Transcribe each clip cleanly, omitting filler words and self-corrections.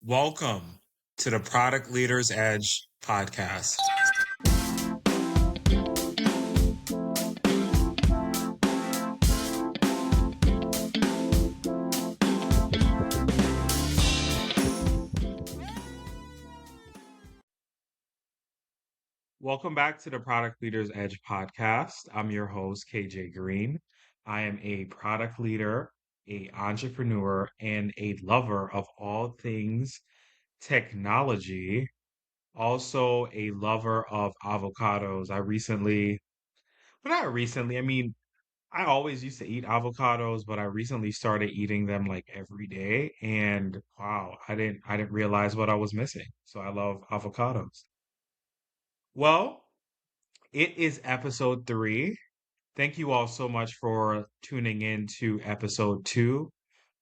Welcome to the Product Leaders Edge podcast. Welcome back to the Product Leaders Edge podcast. I'm your host, KJ Green. I am a product leader, a entrepreneur, and a lover of all things technology. Also a lover of avocados. I always used to eat avocados, but I recently started eating them like every day. And wow, I didn't realize what I was missing. So I love avocados. Well, it is episode 3. Thank you all so much for tuning in to episode 2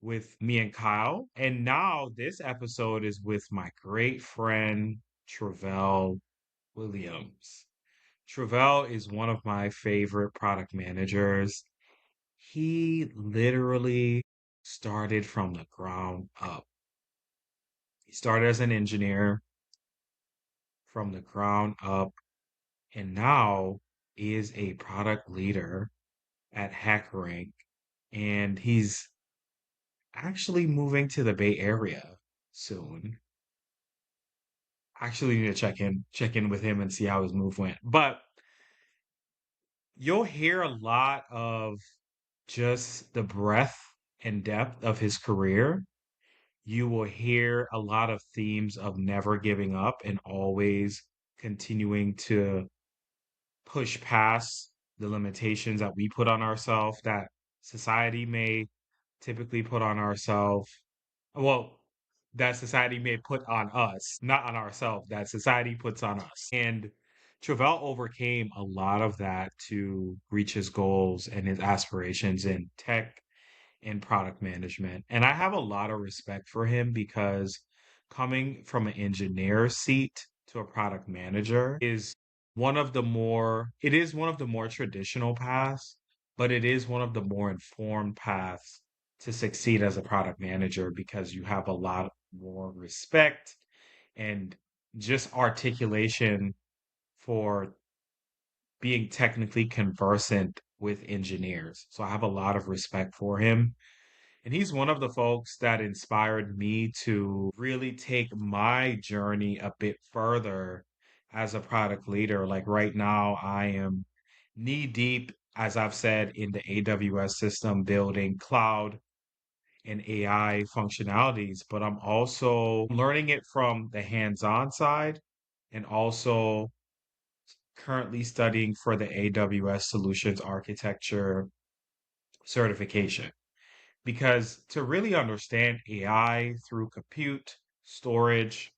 with me and Kyle. And now this episode is with my great friend, Travell Williams. Travell is one of my favorite product managers. He literally started from the ground up. He started as an engineer from the ground up and now is a product leader at HackRank. And he's actually moving to the Bay Area soon. Actually need to check in with him and see how his move went. But you'll hear a lot of just the breadth and depth of his career. You will hear a lot of themes of never giving up and always continuing to push past the limitations that we put on ourselves, that society may typically put on ourselves. Well, that society may put on us, not on ourselves, that society puts on us. And Travell overcame a lot of that to reach his goals and his aspirations in tech and product management. And I have a lot of respect for him because coming from an engineer seat to a product manager is it is one of the more traditional paths, but it is one of the more informed paths to succeed as a product manager because you have a lot more respect and just articulation for being technically conversant with engineers. So I have a lot of respect for him. And he's one of the folks that inspired me to really take my journey a bit further as a product leader. Like right now, I am knee deep, as I've said, in the AWS system, building cloud and AI functionalities, but I'm also learning it from the hands-on side and also currently studying for the AWS Solutions Architecture certification. Because to really understand AI through compute, storage,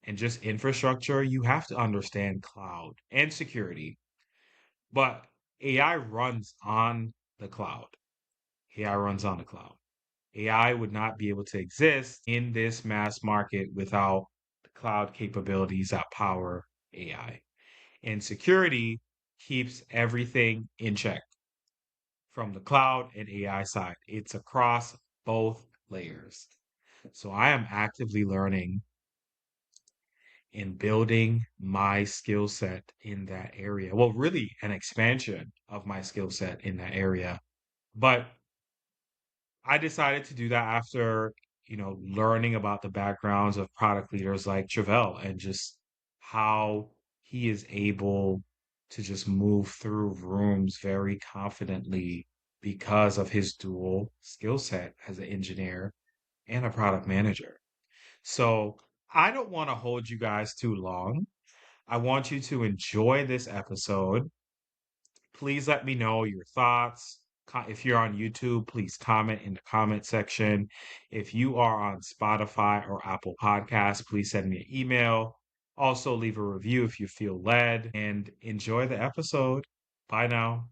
and just infrastructure, you have to understand cloud and security. But AI runs on the cloud. AI runs on the cloud. AI would not be able to exist in this mass market without the cloud capabilities that power AI. And security keeps everything in check from the cloud and AI side. It's across both layers. So I am actively learning and building my skill set in that area. Well, really an expansion of my skill set in that area. But I decided to do that after, learning about the backgrounds of product leaders like Travell and just how he is able to just move through rooms very confidently because of his dual skill set as an engineer and a product manager. So I don't want to hold you guys too long. I want you to enjoy this episode. Please let me know your thoughts. If you're on YouTube, please comment in the comment section. If you are on Spotify or Apple Podcasts, please send me an email. Also, leave a review if you feel led and enjoy the episode. Bye now.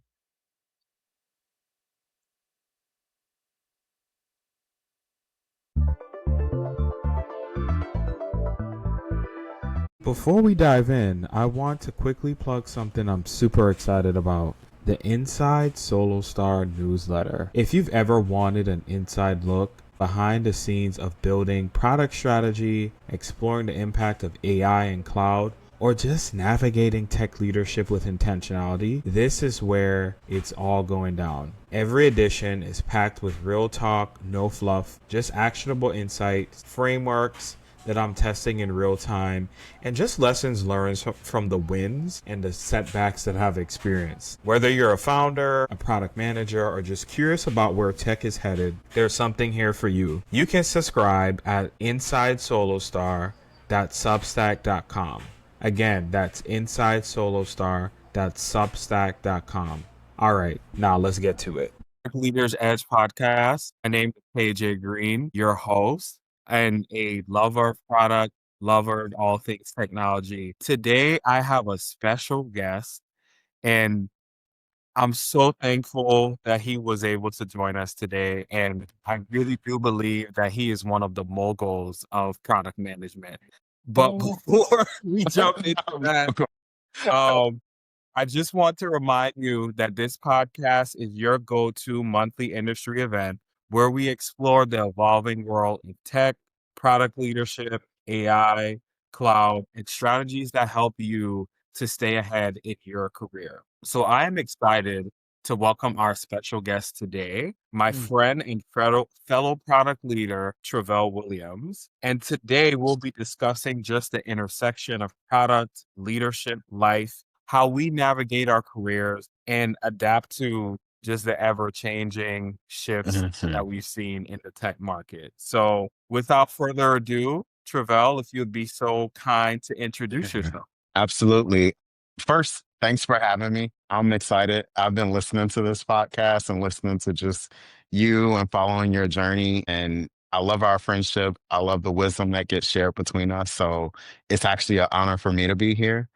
Before we dive in, I want to quickly plug something I'm super excited about. The Inside Solo Star newsletter. If you've ever wanted an inside look behind the scenes of building product strategy, exploring the impact of AI and cloud, or just navigating tech leadership with intentionality, this is where it's all going down. Every edition is packed with real talk, no fluff, just actionable insights, frameworks that I'm testing in real time, and just lessons learned from the wins and the setbacks that I've experienced. Whether you're a founder, a product manager, or just curious about where tech is headed, there's something here for you. You can subscribe at insidesolostar.substack.com. Again, that's insidesolostar.substack.com. All right, now let's get to it. Leaders Edge podcast. My name is KJ Green, your host and a lover of product, lover of all things technology. Today, I have a special guest, and I'm so thankful that he was able to join us today. And I really do believe that he is one of the moguls of product management. But before we jump into that, um, I just want to remind you that this podcast is your go to monthly industry event where we explore the evolving world of tech, product leadership, AI, cloud, and strategies that help you to stay ahead in your career. So I am excited to welcome our special guest today, my friend and fellow product leader, Travell Williams. And today we'll be discussing just the intersection of product, leadership, life, how we navigate our careers and adapt to just the ever changing shifts that we've seen in the tech market. So, without further ado, Travell, if you'd be so kind to introduce yourself. Absolutely. First, thanks for having me. I'm excited. I've been listening to this podcast and listening to just you and following your journey. And I love our friendship. I love the wisdom that gets shared between us. So it's actually an honor for me to be here.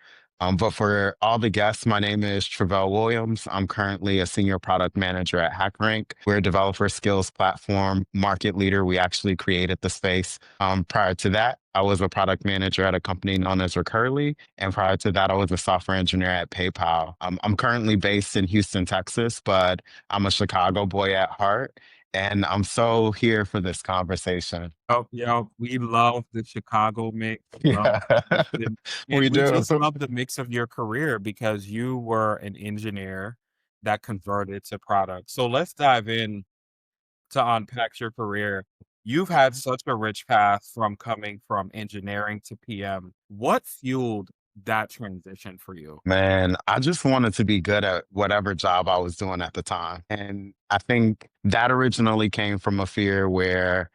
But for all the guests, my name is Travell Williams. I'm currently a senior product manager at HackRank. We're a developer skills platform market leader. We actually created the space. Prior to that, I was a product manager at a company known as Recurly. And prior to that, I was a software engineer at PayPal. I'm currently based in Houston, Texas, but I'm a Chicago boy at heart. And I'm so here for this conversation. Oh, yeah, we love the Chicago mix. Yeah, And we we do. just love the mix of your career because you were an engineer that converted to product. So let's dive in to unpack your career. You've had such a rich path from coming from engineering to PM. What fueled that transition for you? Man, I just wanted to be good at whatever job I was doing at the time. And I think that originally came from a fear where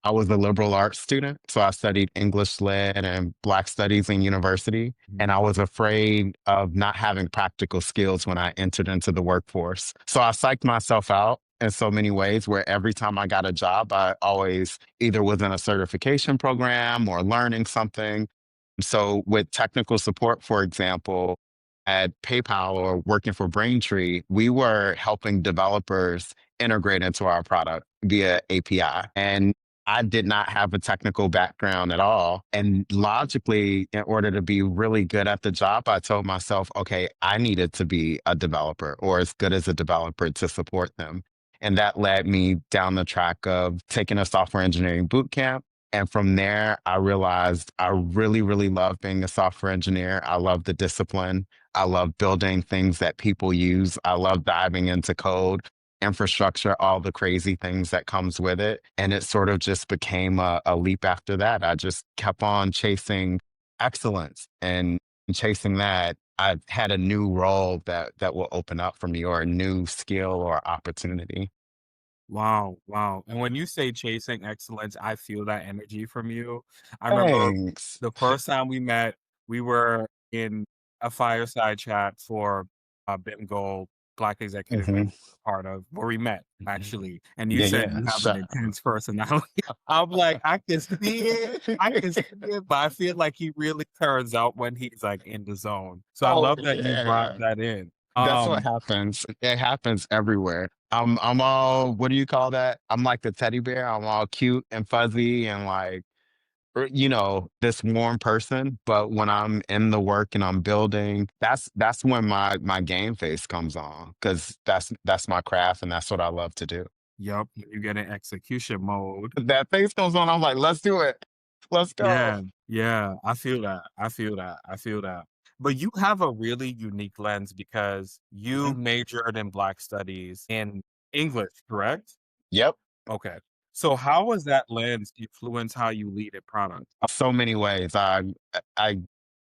I was a liberal arts student, so I studied English lit and Black studies in university. And I was afraid of not having practical skills when I entered into the workforce. So I psyched myself out in so many ways where every time I got a job, I always either was in a certification program or learning something. So with technical support, for example, at PayPal or working for Braintree, we were helping developers integrate into our product via API. And I did not have a technical background at all. And logically, in order to be really good at the job, I told myself, okay, I needed to be a developer or as good as a developer to support them. And that led me down the track of taking a software engineering boot camp. And from there, I realized I really, really love being a software engineer. I love the discipline. I love building things that people use. I love diving into code infrastructure, all the crazy things that comes with it. And it sort of just became a leap after that. I just kept on chasing excellence and chasing that. I had a new role that will open up for me or a new skill or opportunity. Wow, wow. And when you say chasing excellence, I feel that energy from you. I remember Thanks. the first time we met, we were in a fireside chat for BIM Black Executive Hmm. part of where we met actually. And you Yeah, said yeah. you have an Sure. intense personality. I'm like, I can see it. I can see it, but I feel like he really turns out when he's like in the zone. So I Oh, love that you brought yeah. that in. That's what happens. It happens everywhere. I'm all, what do you call that? I'm like the teddy bear. I'm all cute and fuzzy and like, this warm person. But when I'm in the work and I'm building, that's when my game face comes on because that's my craft and that's what I love to do. Yup, you get in execution mode. That face comes on, I'm like, let's do it. Let's go. Yeah, yeah, I feel that. I feel that. I feel that. But you have a really unique lens because you Mhm. majored in Black studies in English, correct? Yep. Okay. So how has that lens influence how you lead a product? So many ways. I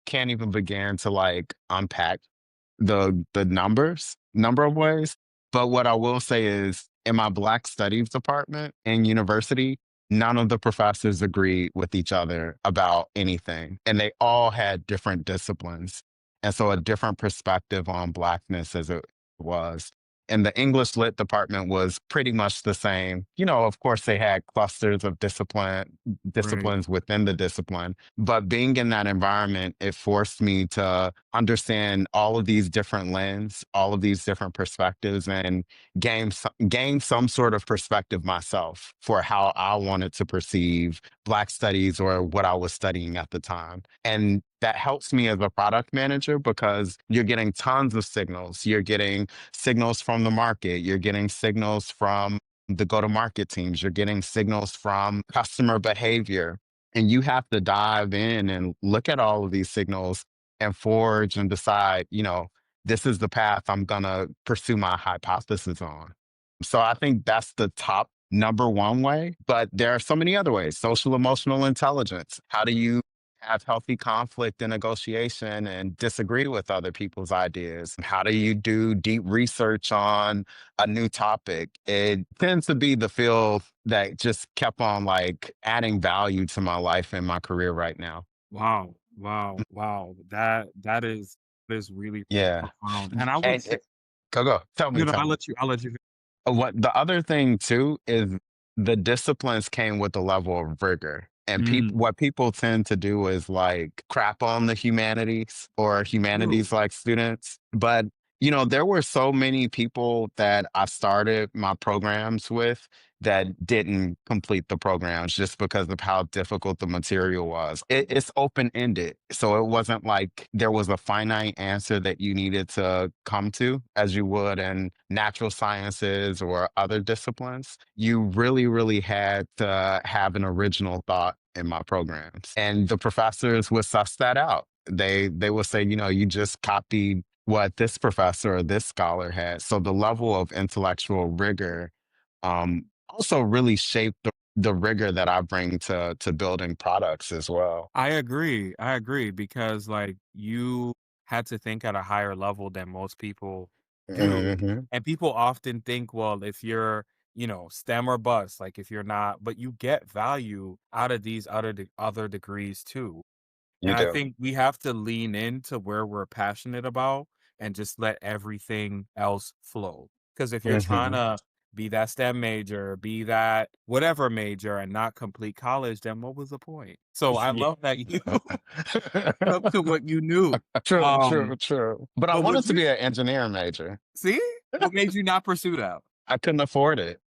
can't even begin to like unpack the number of ways. But what I will say is in my Black Studies department in university, none of the professors agreed with each other about anything. And they all had different disciplines. And so a different perspective on Blackness as it was. And the English Lit department was pretty much the same. You know, of course, they had clusters of Right. disciplines within the discipline. But being in that environment, it forced me to understand all of these different lens, all of these different perspectives, and gain some sort of perspective myself for how I wanted to perceive Black studies or what I was studying at the time. And that helps me as a product manager because you're getting tons of signals. You're getting signals from the market, you're getting signals from the go to market teams, you're getting signals from customer behavior. And you have to dive in and look at all of these signals and forge and decide, this is the path I'm going to pursue my hypothesis on. So I think that's the top number one way, but there are so many other ways. Social emotional intelligence. How do you have healthy conflict and negotiation and disagree with other people's ideas? How do you do deep research on a new topic? It tends to be the field that just kept on like adding value to my life and my career right now. Wow. Wow. Wow. That is really Yeah. profound. And I would And say, go. Tell me, tell I'll me. let you. What the other thing too is the disciplines came with a level of rigor. And Mm, what people tend to do is like crap on the humanities or true. humanities like students. But, there were so many people that I started my programs with that didn't complete the programs just because of how difficult the material was. It's open ended. So it wasn't like there was a finite answer that you needed to come to as you would in natural sciences or other disciplines. You really, really had to have an original thought in my programs. And the professors would suss that out. They would say, you just copied what this professor or this scholar had. So the level of intellectual rigor also really shaped the rigor that I bring to building products as well. I agree. I agree because like you had to think at a higher level than most people do. Hmm. And people often think, well, if you're, STEM or bust, like if you're not, but you get value out of these other degrees too. You And I do. think we have to lean into where we're passionate about and just let everything else flow. Because if you're trying Hmm. to be that STEM major, be that whatever major, and not complete college, then what was the point? So I Yeah. love that you stuck to what you knew. True, Um, true, true. But I but would wanted to you be an engineering major. see what made you not pursue that? I couldn't afford it.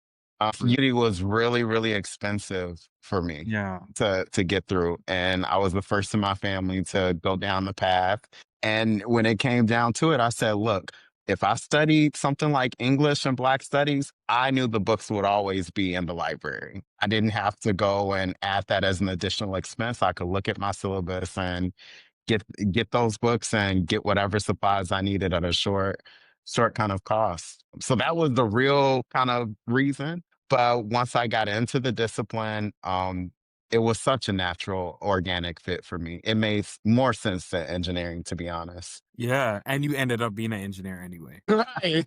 Right. Uni was really, really expensive for me Yeah. to get through, and I was the first in my family to go down the path. And when it came down to it, I said, "Look, if I studied something like English and Black Studies, I knew the books would always be in the library. I didn't have to go and add that as an additional expense. I could look at my syllabus and get get those books and get whatever supplies I needed at a short kind of cost. So that was the real kind of reason. But once I got into the discipline, it was such a natural, organic fit for me. It made more sense than engineering, to be honest. Yeah. And you ended up being an engineer anyway. Right.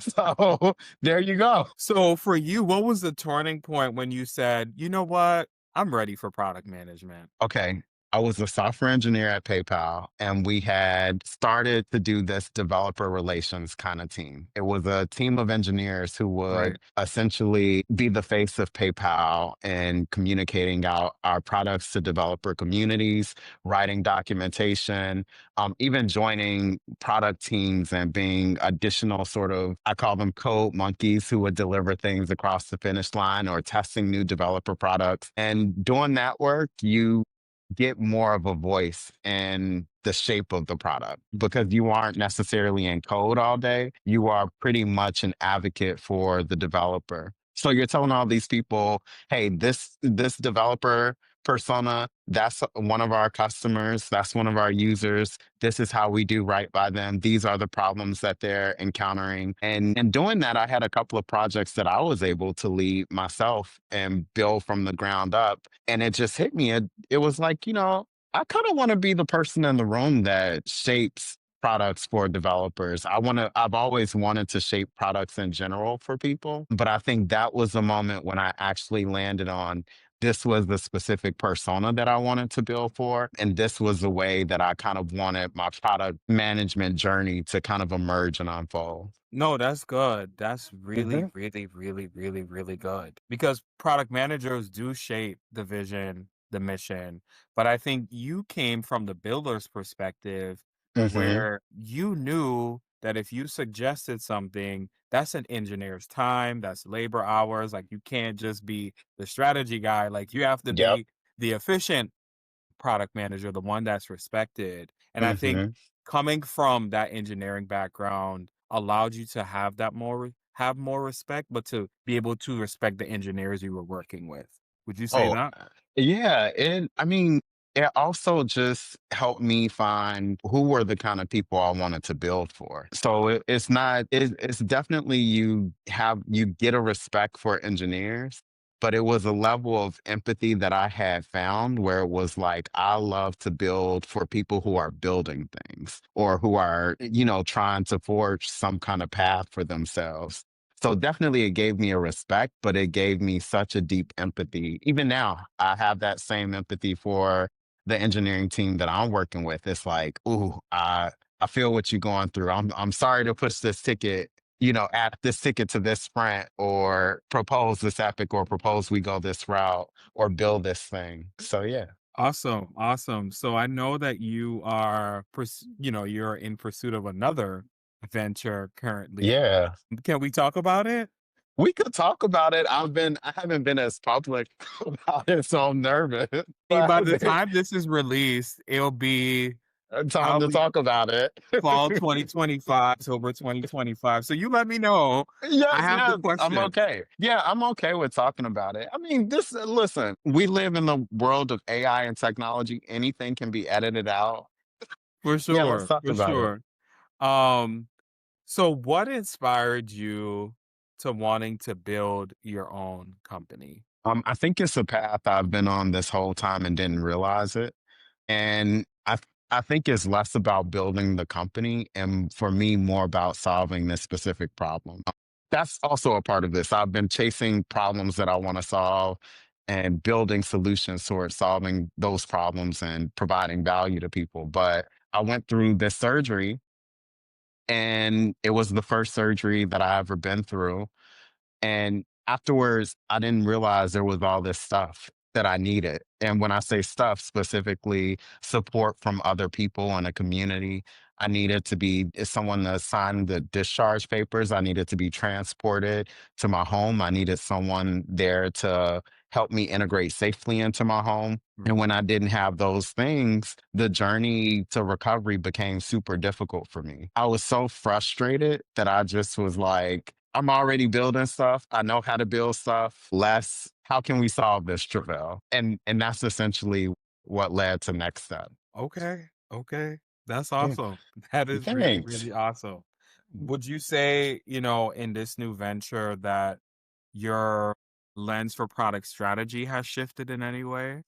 So there you go. So for you, what was the turning point when you said, you know what? I'm ready for product management. Okay. I was a software engineer at PayPal, and we had started to do this developer relations kind of team. It was a team of engineers who Right. would essentially be the face of PayPal and communicating out our products to developer communities, writing documentation, even joining product teams and being additional sort of, I call them code monkeys who would deliver things across the finish line or testing new developer products. And doing that work, you get more of a voice in the shape of the product because you aren't necessarily in code all day. You are pretty much an advocate for the developer. So you're telling all these people, hey, this developer persona, that's one of our customers, that's one of our users. This is how we do right by them. These are the problems that they're encountering. And doing that, I had a couple of projects that I was able to lead myself and build from the ground up. And it just hit me. It was like, I kind of want to be the person in the room that shapes products for developers. I've always wanted to shape products in general for people, but I think that was the moment when I actually landed on this was the specific persona that I wanted to build for. And this was the way that I kind of wanted my product management journey to kind of emerge and unfold. No, that's good. That's really, Hmm. really, really, really, really good. Because product managers do shape the vision, the mission. But I think you came from the builder's perspective Hmm. where you knew that if you suggested something, that's an engineer's time, that's labor hours. Like you can't just be the strategy guy. Like you have to Yep. be the efficient product manager, the one that's respected. And I think Hmm. coming from that engineering background allowed you to have that have more respect, but to be able to respect the engineers you were working with. Would you say Oh, that? yeah. And I mean, it also just helped me find who were the kind of people I wanted to build for. So it's not, it's definitely you get a respect for engineers, but it was a level of empathy that I had found where it was like, I love to build for people who are building things or who are, trying to forge some kind of path for themselves. So definitely it gave me a respect, but it gave me such a deep empathy. Even now, I have that same empathy for the engineering team that I'm working with. It's like, ooh, I feel what you're going through. I'm sorry to push this ticket, add this ticket to this sprint or propose this epic or propose we go this route or build this thing. So yeah. Awesome, awesome. So I know that you are, you're in pursuit of another venture currently. Yeah. Can we talk about it? We could talk about it. I haven't been as public about it, so I'm nervous. But By the time this is released, it'll be time to probably talk about it. fall 2025, October 2025. So you let me know. I Yes, have the yes, I'm question. okay. Yeah, I'm okay with talking about it. I mean, listen, we live in the world of AI and technology. Anything can be edited out. For Yeah, let's sure, talk for about it. sure. Um, so what inspired you to wanting to build your own company? I think it's a path I've been on this whole time and didn't realize it. And I think it's less about building the company and for me more about solving this specific problem. That's also a part of this. I've been chasing problems that I want to solve and building solutions towards solving those problems and providing value to people. But I went through this surgery and it was the first surgery that I ever been through. And afterwards, I didn't realize there was all this stuff that I needed. And when I say stuff, specifically support from other people in a community, I needed to be is someone to sign the discharge papers. I needed to be transported to my home. I needed someone there to help me integrate safely into my home. Mm. And when I didn't have those things, the journey to recovery became super difficult for me. I was so frustrated that I just was like, I'm already building stuff. I know how to build stuff. How can we solve this, Travell? And that's essentially what led to next step. Okay, okay. That's Yeah. awesome. That is really, Thanks. really awesome. Would you say, in this new venture that your lens for product strategy has shifted in any way?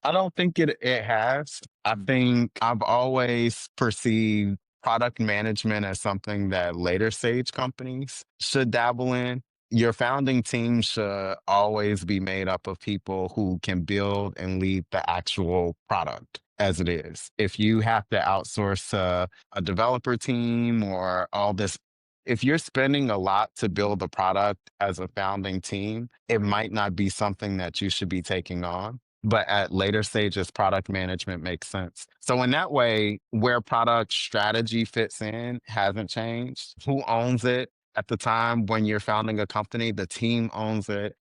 I don't think it has. I Mm. think I've always perceived product management as something that later stage companies should dabble in. Your founding team should always be made up of people who can build and lead the actual product as it is. If you have to outsource to a developer team or all this, if you're spending a lot to build a product as a founding team, it might not be something that you should be taking on, but at later stages, product management makes sense. So in that way, where product strategy fits in hasn't changed. Who owns it at the time when you're founding a company? The team owns it.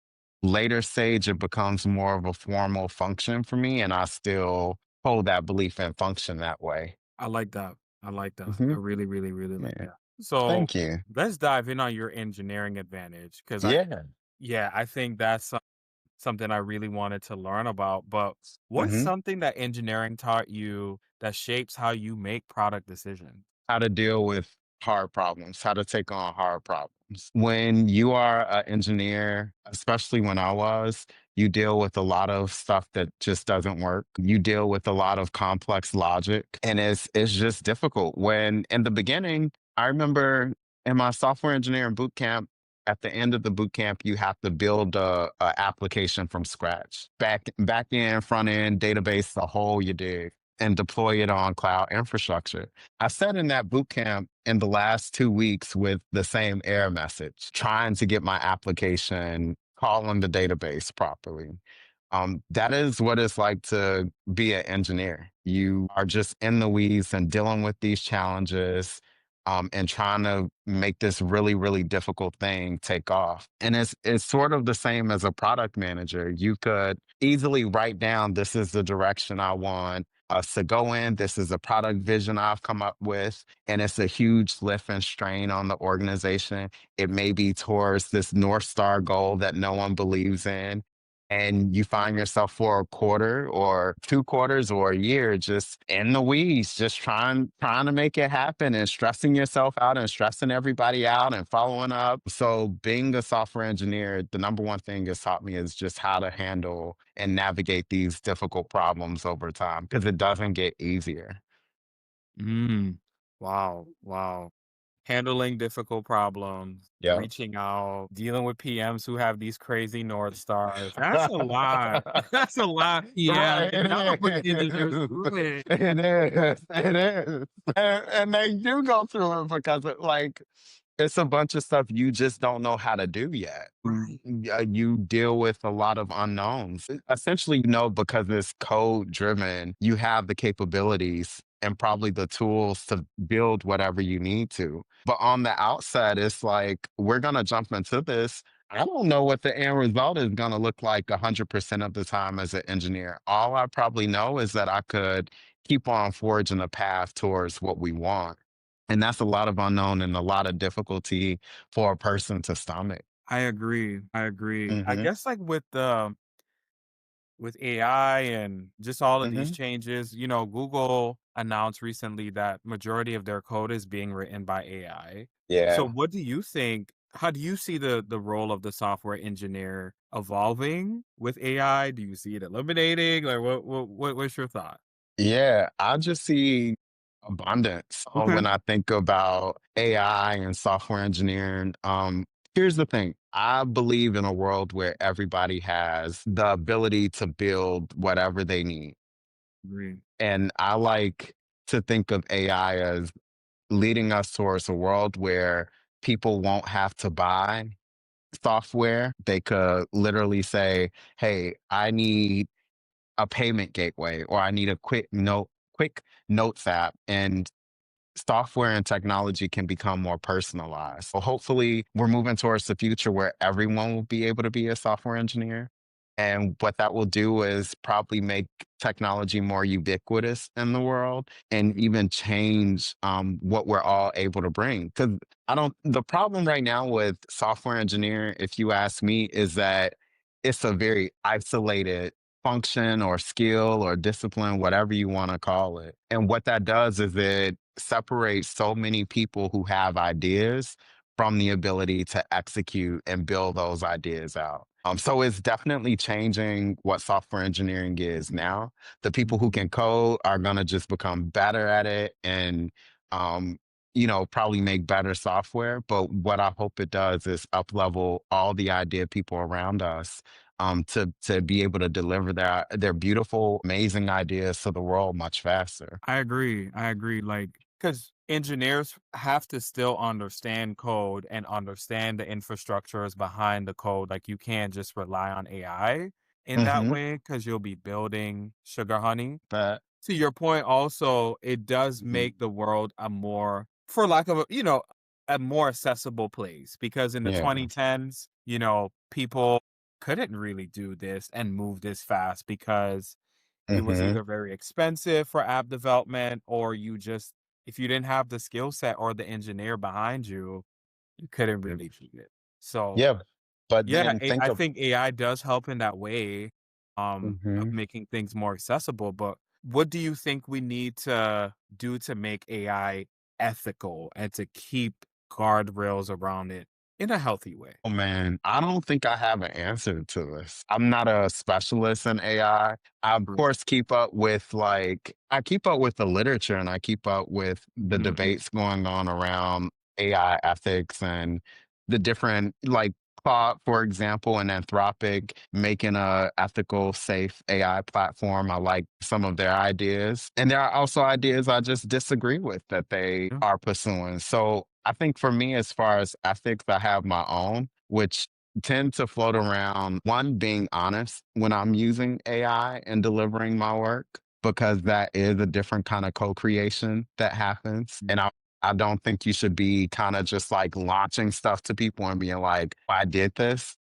Later stage, it becomes more of a formal function for me, and I still hold that belief and function that way. I like that. I like that. I Hmm. really, really, really like Yeah. that. So Thank you. let's dive in on your engineering advantage because Yeah. Yeah, I think that's something I really wanted to learn about. But what's Mhm. something that engineering taught you that shapes how you make product decisions? How to deal with hard problems, how to take on hard problems. When you are an engineer, especially when I was, you deal with a lot of stuff that just doesn't work. You deal with a lot of complex logic, and it's just difficult. When in the beginning, I remember in my software engineering boot camp, at the end of the boot camp, you have to build a application from scratch, back end, front end, database, the whole you dig, and deploy it on cloud infrastructure. I sat in that boot camp in the last 2 weeks with the same error message, trying to get my application calling the database properly. That is what it's like to be an engineer. You are just in the weeds and dealing with these challenges, and trying to make this really, really difficult thing take off. And it's sort of the same as a product manager. You could easily write down, this is the direction I want us to go in. This is a product vision I've come up with, and it's a huge lift and strain on the organization. It may be towards this North Star goal that no one believes in. And you find yourself for a quarter or 2 quarters or a year just in the weeds, just trying to make it happen and stressing yourself out and stressing everybody out and following up. So being a software engineer, the number one thing it's taught me is just how to handle and navigate these difficult problems over time because it doesn't get easier. Mm. Wow. Wow. Handling difficult problems, Yeah. reaching out, dealing with PMs who have these crazy North Stars. That's a lot. That's a lot PM Right, and network it engineers is. do it. It is. It is. And they do go through it because it's a bunch of stuff you just don't know how to do yet. Right. You deal with a lot of unknowns. Essentially, because it's code driven, you have the capabilities and probably the tools to build whatever you need to. But on the outside, it's like, we're going to jump into this. I don't know what the end result is going to look like 100% of the time as an engineer. All I probably know is that I could keep on forging a path towards what we want. And that's a lot of unknown and a lot of difficulty for a person to stomach. I agree. I agree. I Mhm, guess like with AI and just all of these mhm. changes, Google announced recently that majority of their code is being written by AI. So Yeah. what do you think? How do you see the role of the software engineer evolving with AI? Do you see it eliminating? Like what's your thought? Yeah, I just see abundance. So Okay. when I think about AI and software engineering, here's the thing. I believe in a world where everybody has the ability to build whatever they need. Agree. And I like to think of AI as leading us towards a world where people won't have to buy software. They could literally say, "Hey, I need a payment gateway, or I need a quick notes app," and software and technology can become more personalized. So hopefully we're moving towards the future where everyone will be able to be a software engineer. And what that will do is probably make technology more ubiquitous in the world and even change what we're all able to bring. Because the problem right now with software engineering, if you ask me, is that it's a very isolated function or skill or discipline, whatever you want to call it. And what that does is it separates so many people who have ideas from the ability to execute and build those ideas out. So it's definitely changing what software engineering is now. The people who Mhm. can code are going to just become better at it and, um, probably make better software. But what I hope it does is up level all the idea people around us, to be able to deliver their beautiful, amazing ideas to the world much faster. I agree. I agree. Like, because engineers have to still understand code and understand the infrastructures behind the code. Like, you can't just rely on AI in that Hmm. way because you'll be building sugar honey. But To your point, also, it does mhm, make the world a more, for lack of a more accessible place. Because in the yeah. 2010s, people couldn't really do this and move this fast because it was Hmm. either very expensive for app development or if you didn't have the skill set or the engineer behind you, you couldn't really do it. So Yeah. But Yeah, then A think I of think AI does help in that way, of Mhm. making things more accessible, but what do you think we need to do to make AI ethical and to keep guardrails around it in a healthy way? Oh man, I don't think I have an answer to this. I'm not a specialist in AI. I of Right. course keep up with I keep up with the literature and I keep up with the Mhm. debates going on around AI ethics and the different Claude, for example, and Anthropic making a ethical, safe AI platform. I like some of their ideas. And there are also ideas I just disagree with that they Yeah. are pursuing. So I think for me, as far as ethics, I have my own, which tend to float around one, being honest when I'm using AI and delivering my work, because that is a different kind of co-creation that happens. Mm. And I don't think you should be kind of just like launching stuff to people and being like, I did this.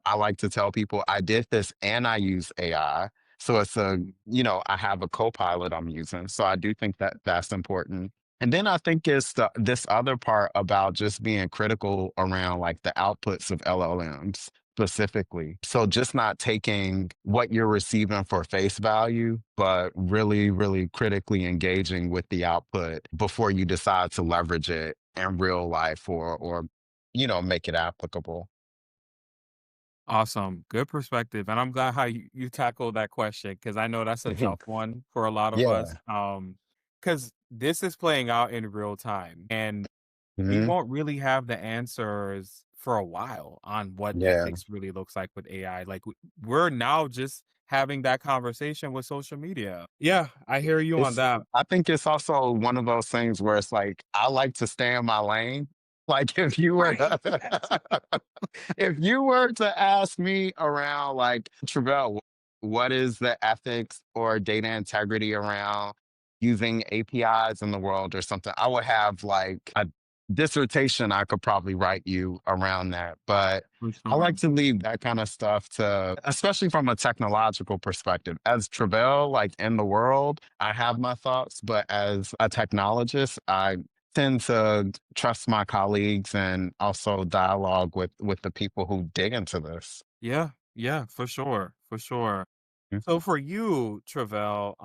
I like to tell people I did this and I use AI. So I have a co-pilot I'm using. So I do think that that's important. And then I think it's this other part about just being critical around like the outputs of LLMs specifically. So just not taking what you're receiving for face value, but really, really critically engaging with the output before you decide to leverage it in real life or make it applicable. Awesome. Good perspective. And I'm glad how you tackled that question because I know that's a Mhm. tough one for a lot of us. Yeah. Because this is playing out in real time and we Mhm. won't really have the answers for a while on what Yeah. ethics really looks like with AI. Like we're now just having that conversation with social media. Yeah, I hear you on It's that. I think it's also one of those things where it's like I like to stay in my lane. Like if you were Right. to if you were to ask me around like Travell, what is the ethics or data integrity around using APIs in the world or something, I would have like a dissertation I could probably write you around that. But For I like sure. to leave that kind of stuff to, especially from a technological perspective. As Travell, like in the world, I have my thoughts, but as a technologist, I tend to trust my colleagues and also dialogue with the people who dig into this. Yeah, yeah, for sure. For sure. Mm. So for you, Travell,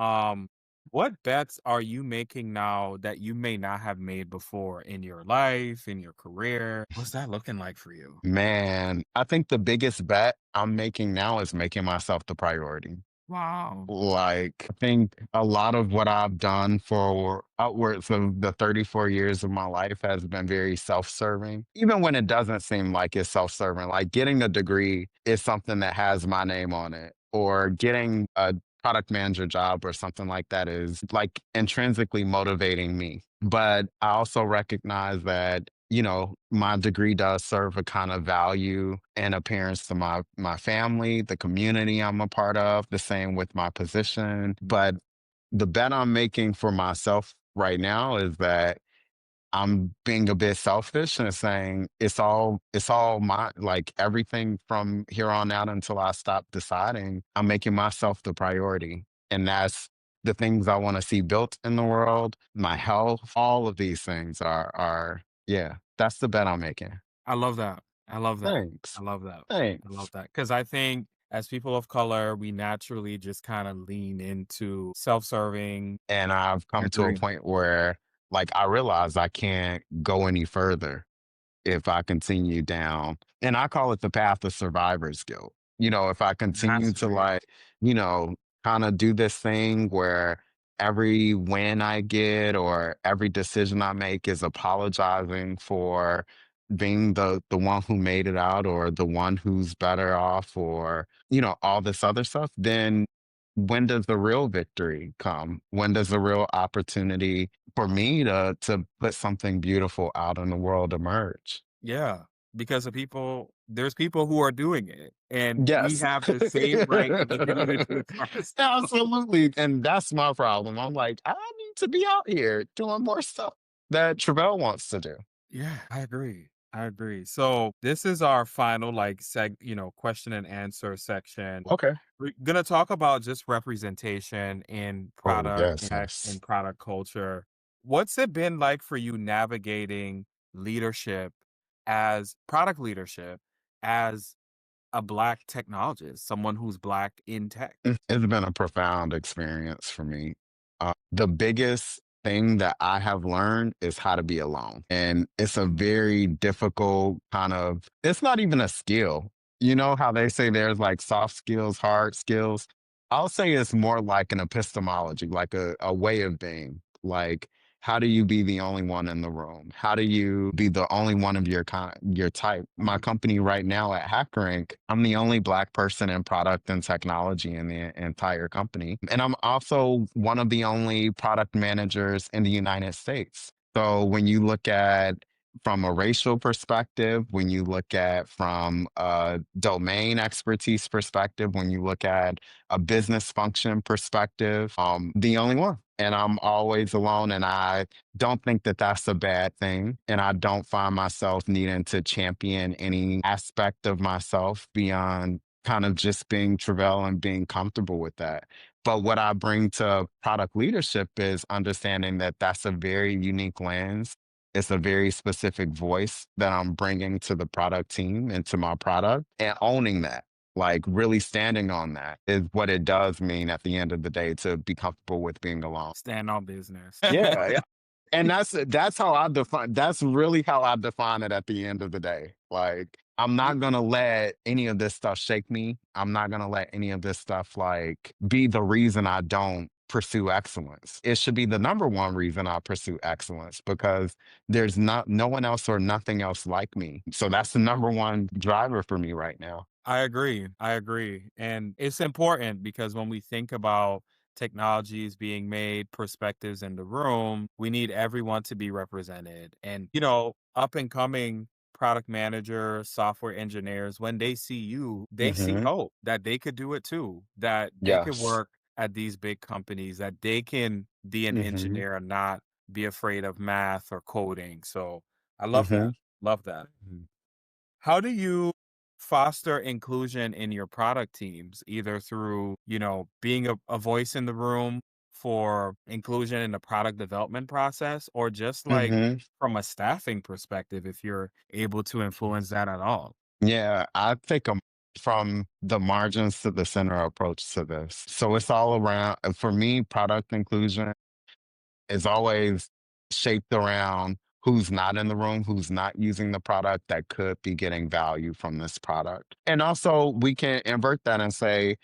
what bets are you making now that you may not have made before in your life, in your career? What's that looking like for you? Man, I think the biggest bet I'm making now is making myself the priority. Wow. Like, I think a lot of what I've done for upwards of the 34 years of my life has been very self serving, even when it doesn't seem like it's self serving. Like, getting a degree is something that has my name on it, or getting a product manager job or something like that is like intrinsically motivating me. But I also recognize that my degree does serve a kind of value and appearance to my family, the community I'm a part of, the same with my position. But the bet I'm making for myself right now is that I'm being a bit selfish and saying it's all my, like, everything from here on out until I stop deciding, I'm making myself the priority. And that's the things I want to see built in the world, my health, all of these things are yeah, that's the bet I'm making. I love that. I love that. Thanks. I love that. I love Thanks. that. Because I think as people of color, we naturally just kind of lean into self-serving. And I've I come to a agree. point where like I realize I can't go any further if I continue down, and I call it the path of survivor's guilt. If I continue That's to real. you know, kind of do this thing where every win I get or every decision I make is apologizing for being the one who made it out or the one who's better off or all this other stuff, then when does the real victory come? When does the real opportunity for me to put something beautiful out in the world emerge? Yeah. Because of people, there's people who are doing it, and we Yes. have the same right to look into it ourselves. Absolutely. And that's my problem. I'm like, I need to be out here doing more stuff that Travell wants to do. Yeah, I agree. I agree. So this is our final question and answer section. Okay. We're gonna talk about just representation in Oh, product yes, and yes. product culture. What's it been like for you navigating leadership as product leadership as a Black technologist, someone who's Black in tech? It's been a profound experience for me. The biggest thing that I have learned is how to be alone. And it's a very difficult kind of, it's not even a skill. You know how they say there's like soft skills, hard skills? I'll say it's more like an epistemology, like a way of being. Like, how do you be the only one in the room? How do you be the only one of your kind, your type? My company right now at HackerRank, I'm the only Black person in product and technology in the entire company. And I'm also one of the only product managers in the United States. So when you look at from a racial perspective, when you look at from a domain expertise perspective, when you look at a business function perspective, the only one. And I'm always alone. And I don't think that that's a bad thing. And I don't find myself needing to champion any aspect of myself beyond kind of just being Travell and being comfortable with that. But what I bring to product leadership is understanding that that's a very unique lens. It's a very specific voice that I'm bringing to the product team and to my product and owning that. Like really standing on that is what it does mean at the end of the day to be comfortable with being alone. Stand on business. Yeah, yeah. And that's how I define that's really how I define it at the end of the day. Like I'm not gonna let any of this stuff shake me. I'm not gonna let any of this stuff like be the reason I don't pursue excellence. It should be the number one reason I pursue excellence because there's not no one else or nothing else like me. So that's the number one driver for me right now. I agree. I agree. And it's important because when we think about technologies being made, perspectives in the room, we need everyone to be represented. And, up and coming product managers, software engineers, when they see you, they see Hmm. hope that they could do it too, that they could Yes. work at these big companies, that they can be an Hmm. engineer and not be afraid of math or coding. So I love that. Hmm. Love that. How do you foster inclusion in your product teams, either through, being a voice in the room for inclusion in the product development process, or just like Hmm. from a staffing perspective, if you're able to influence that at all? Yeah, I think from the margins to the center approach to this. So it's all around, for me, product inclusion is always shaped around who's not in the room, who's not using the product that could be getting value from this product. And also, we can invert that and say,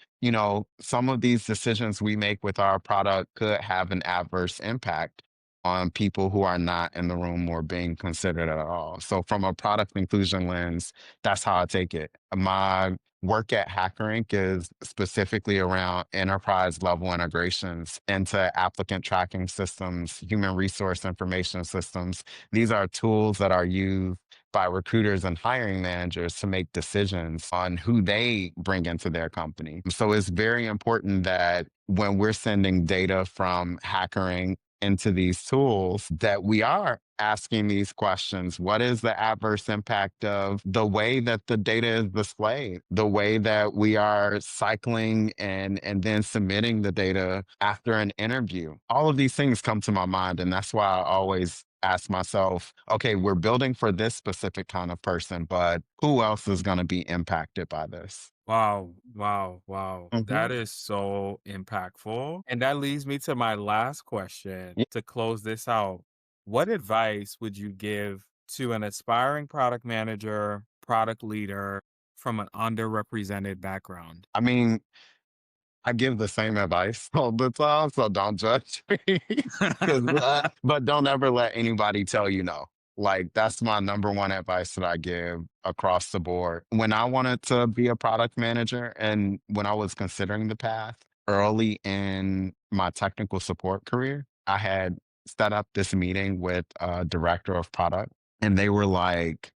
some of these decisions we make with our product could have an adverse impact on people who are not in the room or being considered at all. So, from a product inclusion lens, that's how I take it. My work at HackerRank is specifically around enterprise level integrations into applicant tracking systems, human resource information systems. These are tools that are used by recruiters and hiring managers to make decisions on who they bring into their company. So it's very important that when we're sending data from HackerRank into these tools that we are asking these questions. What is the adverse impact of the way that the data is displayed, the way that we are cycling and then submitting the data after an interview? All of these things come to my mind. And that's why I always ask myself, okay, we're building for this specific kind of person, but who else is going to be impacted by this? Wow, wow, wow. That Hmm. is so impactful. And that leads me to my last question to close this out. What advice would you give to an aspiring product manager, product leader from an underrepresented background? I mean, I give the same advice all the time, so don't judge me. 'Cause, but don't ever let anybody tell you no. Like that's my number one advice that I give across the board. When I wanted to be a product manager and when I was considering the path early in my technical support career, I had set up this meeting with a director of product and they were like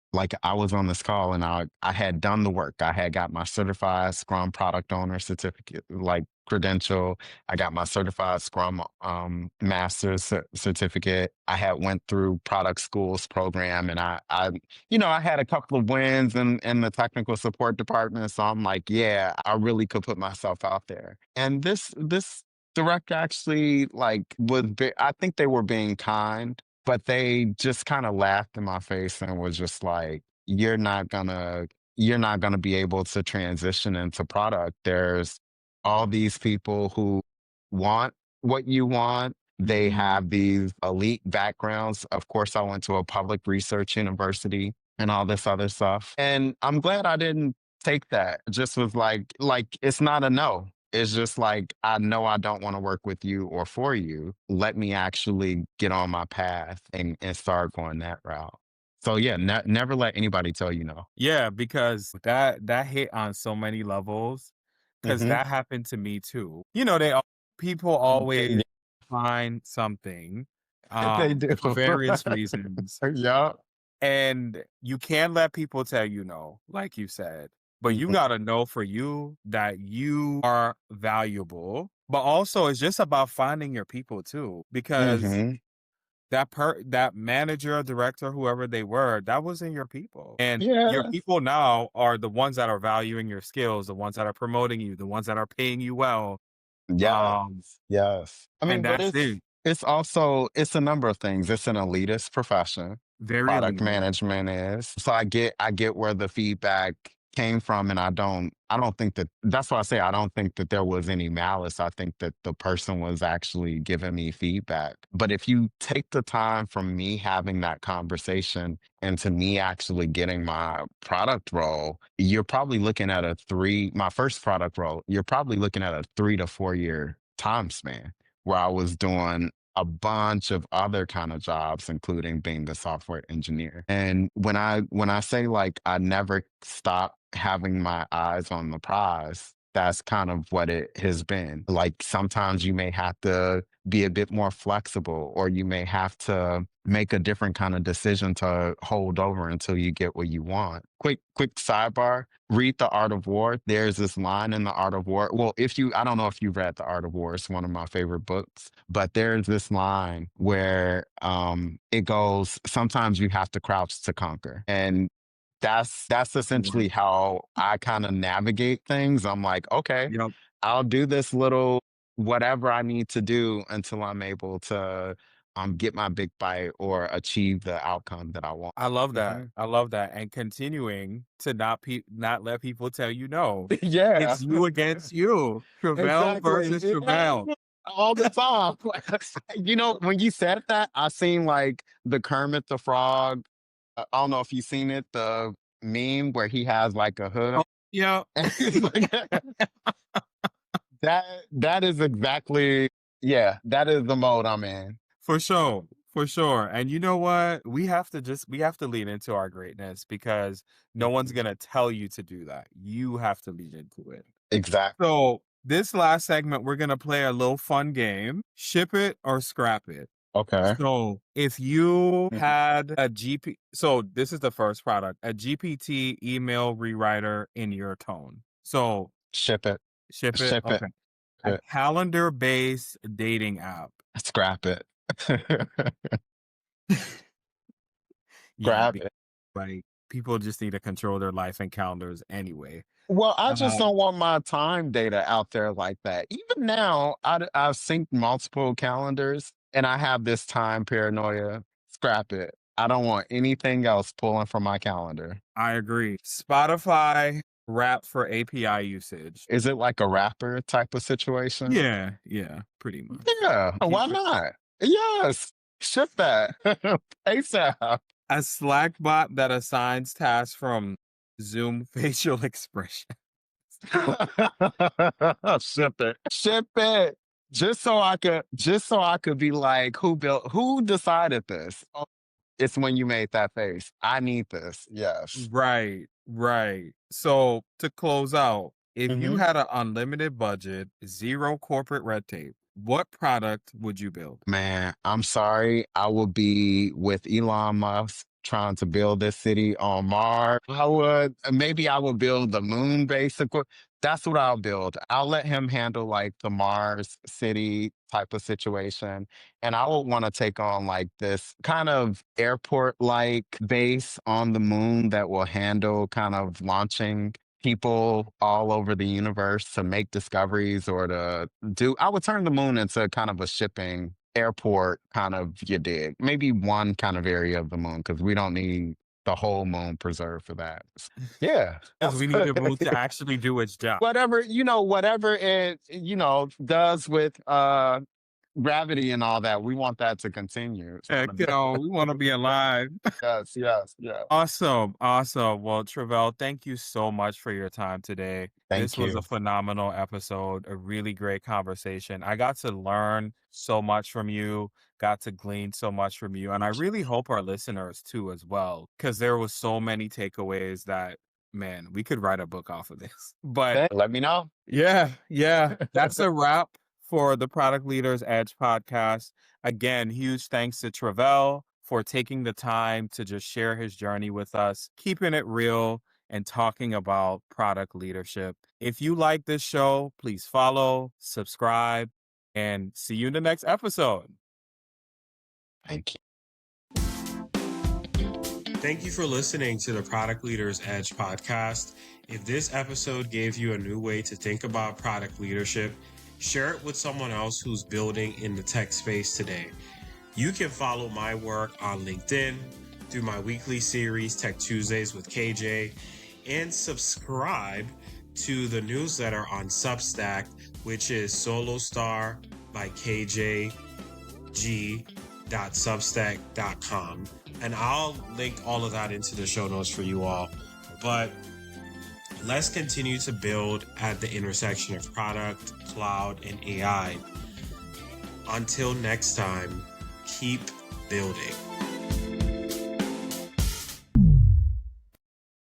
I was on this call and I had done the work. I had got my certified Scrum product owner certificate, like credential. I got my certified Scrum master's certificate. I had went through product schools program, and I had a couple of wins in the technical support department. So I'm like, yeah, I really could put myself out there. And this director actually I think they were being kind, but they just kind of laughed in my face and was just like, you're not gonna you're not going to be able to transition into product. There's all these people who want what you want. They Mhm. have these elite backgrounds. Of course, I went to a public research university and all this other stuff. And I'm glad I didn't take that. It just was like it's not a no. It's just like I know I don't want to work with you or for you. Let me actually get on my path and start going that route. So yeah, never let anybody tell you no. Yeah, because that hit on so many levels. Because Hmm. that happened to me too. People Yeah, always find something, they do. for various reasons, Yeah. and you can't let people tell you no, like you said. But you Hmm. gotta know for you that you are valuable. But also it's just about finding your people too. Because Hmm. that manager, director, whoever they were, that wasn't your people. And your Yeah. people now are the ones that are valuing your skills, the ones that are promoting you, the ones that are paying you well. Yes. Um, Yes. I mean, and but that's it's it. it's also it's a number of things. It's an elitist profession. Very Product elitist. management is. So I get where the feedback came from, and I don't think that's why I say I don't think that there was any malice. I think that the person was actually giving me feedback. But if you take the time from me having that conversation and to me actually getting my product role, you're probably looking at my first product role, you're probably looking at a 3 to 4 year time span where I was doing a bunch of other kind of jobs, including being a software engineer. And when I say like I never stop having my eyes on the prize, that's kind of what it has been. Like sometimes you may have to be a bit more flexible, or you may have to make a different kind of decision to hold over until you get what you want. Quick sidebar. Read The Art of War. There's this line in The Art of War. Well, I don't know if you've read The Art of War. It's one of my favorite books. But there's this line where it goes, sometimes you have to crouch to conquer. And that's Wow. essentially how I kind of navigate things. I'm like, okay, Yep. I'll do this little whatever I need to do until I'm able to get my big bite or achieve the outcome that I want. I love that. Mhm. I love that. And continuing to not let people tell you no. Yeah, It's you against you. Travell exactly. versus Yeah, Travell. all the time. When you said that, I seen like the Kermit the Frog. I don't know if you've seen it, the meme where he has like a hood. Oh, yeah, And it's like, that is exactly, yeah, that is the mode I'm in. for sure. For sure. And you know what? We have to lean into our greatness because no one's Mhm. gonna tell you to do that. You have to lean into it. Exactly. So this last segment, we're gonna play a little fun game. Ship it or scrap it. Okay. So if you Mhm. had so this is the first product, a GPT email rewriter in your tone. So Ship it. ship it. Ship it. Okay. A Ship calendar-based dating app. it. Scrap it. Yeah, Grab because it. like people just need to control their life and calendars anyway. Well, I just Um, don't want my time data out there like that. Even now, I've synced multiple calendars and I have this time paranoia. Scrap it. I don't want anything else pulling from my calendar. I agree. Spotify wrap for API usage. Is it like a rapper type of situation? Yeah, yeah, pretty much. Yeah, why Keep it not? Yes, ship that ASAP. a Slack bot that assigns tasks from Zoom facial expression. Ship it. Ship it. Just so I could be like, who decided this? Oh, it's when you made that face. I need this. Yes. Right, right. So to close out, if you Hmm. had an unlimited budget, zero corporate red tape, what product would you build? Man, I'm sorry. I will be with Elon Musk trying to build this city on Mars. Maybe I would build the moon base. That's what I'll build. I'll let him handle like the Mars city type of situation. And I would want to take on like this kind of airport like base on the moon that will handle kind of launching people all over the universe to make discoveries or to I would turn the moon into kind of a shipping airport kind of, you dig. Maybe one kind of area of the moon because we don't need the whole moon preserved for that. Yeah. Because we need the moon to actually do its job. Whatever it, does with gravity and all that, we want that to continue. Heck, we want to be alive. Yes, yes, yes. Awesome. Awesome. Well, Travell, thank you so much for your time today. This Thank was you. a phenomenal episode, a really great conversation. I got to learn so much from you, got to glean so much from you. And I really hope our listeners too, as well, because there was so many takeaways that, man, we could write a book off of this. But Let me know. yeah, that's a wrap for the Product Leaders Edge podcast. Again, huge thanks to Travell for taking the time to just share his journey with us, keeping it real and talking about product leadership. If you like this show, please follow, subscribe, and see you in the next episode. Thank you. Thank you for listening to the Product Leaders Edge podcast. If this episode gave you a new way to think about product leadership, share it with someone else who's building in the tech space today. You can follow my work on LinkedIn through my weekly series, Tech Tuesdays with KJ, and subscribe to the newsletter on Substack, which is Solostar by KJG.substack.com. And I'll link all of that into the show notes for you all. But let's continue to build at the intersection of product, cloud, and AI. Until next time, keep building.